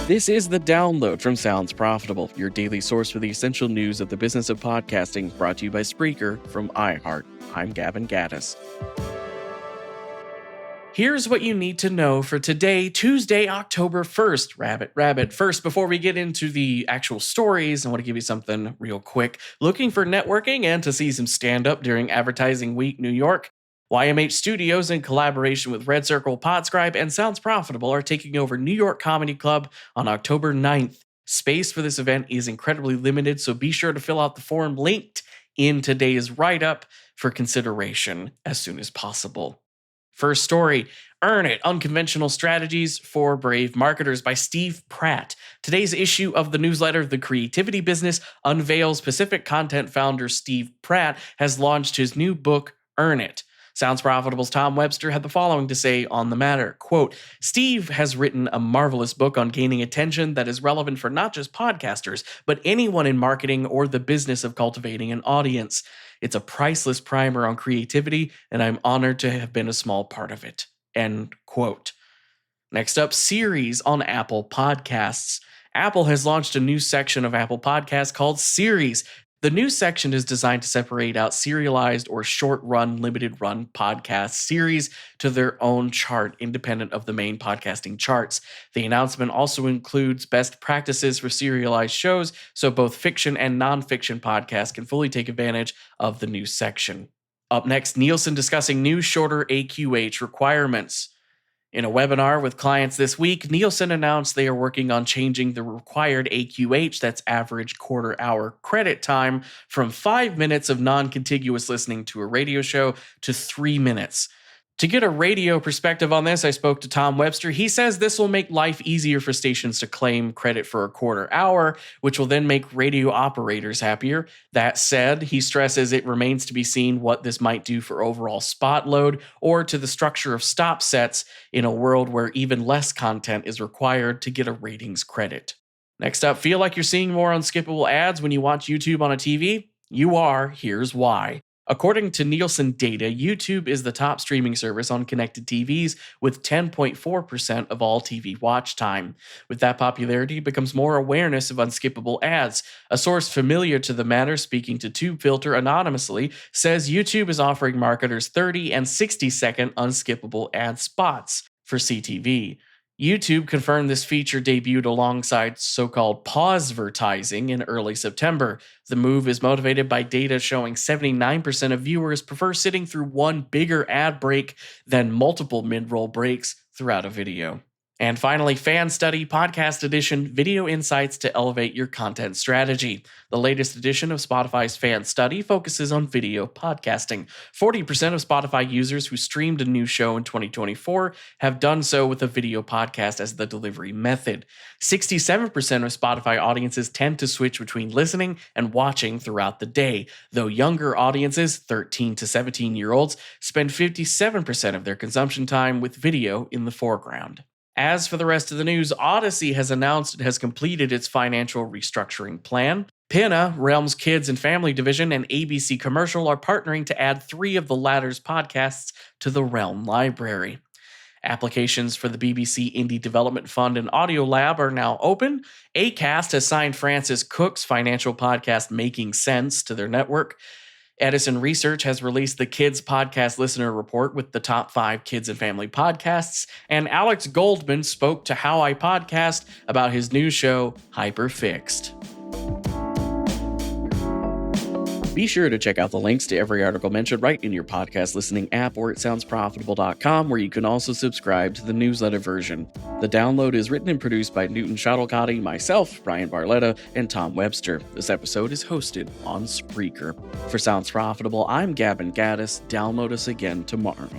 This is The Download from Sounds Profitable, your daily source for the essential news of the business of podcasting, brought to you by Spreaker from iHeart. I'm Gavin Gaddis. Here's what you need to know for today, Tuesday, October 1st. Rabbit. First, before we get into the actual stories, I want to give you something real quick. Looking for networking and to see some stand-up during Advertising Week New York? YMH Studios, in collaboration with Red Circle, Podscribe, and Sounds Profitable, are taking over New York Comedy Club on October 9th. Space for this event is incredibly limited, so be sure to fill out the form linked in today's write-up for consideration as soon as possible. First story, Earn It, Unconventional Strategies for Brave Marketers by Steve Pratt. Today's issue of the newsletter, The Creativity Business, unveils Pacific Content founder Steve Pratt has launched his new book, Earn It. Sounds Profitable's Tom Webster had the following to say on the matter, quote, Steve has written a marvelous book on gaining attention that is relevant for not just podcasters, but anyone in marketing or the business of cultivating an audience. It's a priceless primer on creativity, and I'm honored to have been a small part of it. End quote. Next up, Series on Apple Podcasts. Apple has launched a new section of Apple Podcasts called Series. The new section is designed to separate out serialized or short-run, limited-run podcast series to their own chart, independent of the main podcasting charts. The announcement also includes best practices for serialized shows, so both fiction and nonfiction podcasts can fully take advantage of the new section. Up next, Nielsen discussing new shorter AQH requirements. In a webinar with clients this week, Nielsen announced they are working on changing the required AQH, that's average quarter-hour credit time, from 5 minutes of non-contiguous listening to a radio show to 3 minutes. To get a radio perspective on this, I spoke to Tom Webster. He says this will make life easier for stations to claim credit for a quarter hour, which will then make radio operators happier. That said, he stresses it remains to be seen what this might do for overall spot load or to the structure of stop sets in a world where even less content is required to get a ratings credit. Next up, feel like you're seeing more unskippable ads when you watch YouTube on a TV? You are. Here's why. According to Nielsen data, YouTube is the top streaming service on connected TVs with 10.4% of all TV watch time. With that popularity becomes more awareness of unskippable ads. A source familiar to the matter, speaking to TubeFilter anonymously, says YouTube is offering marketers 30 and 60-second unskippable ad spots for CTV. YouTube confirmed this feature debuted alongside so-called pause-vertising in early September. The move is motivated by data showing 79% of viewers prefer sitting through one bigger ad break than multiple mid-roll breaks throughout a video. And finally, Fan Study Podcast Edition, Video Insights to Elevate Your Content Strategy. The latest edition of Spotify's Fan Study focuses on video podcasting. 40% of Spotify users who streamed a new show in 2024 have done so with a video podcast as the delivery method. 67% of Spotify audiences tend to switch between listening and watching throughout the day, though younger audiences, 13 to 17-year-olds, spend 57% of their consumption time with video in the foreground. As for the rest of the news, Odyssey has announced it has completed its financial restructuring plan. Pinna, Realm's Kids and Family Division, and ABC Commercial are partnering to add 3 of the latter's podcasts to the Realm library. Applications for the BBC Indie Development Fund and Audio Lab are now open. Acast has signed Francis Cook's financial podcast Making Sense to their network. Edison Research has released the Kids Podcast Listener Report with the top 5 kids and family podcasts, and Alex Goldman spoke to How I Podcast about his new show, Hyperfixed. Be sure to check out the links to every article mentioned right in your podcast listening app or at soundsprofitable.com, where you can also subscribe to the newsletter version. The Download is written and produced by Newton Shuttlecotti, myself, Brian Barletta, and Tom Webster. This episode is hosted on Spreaker. For Sounds Profitable, I'm Gavin Gaddis. Download us again tomorrow.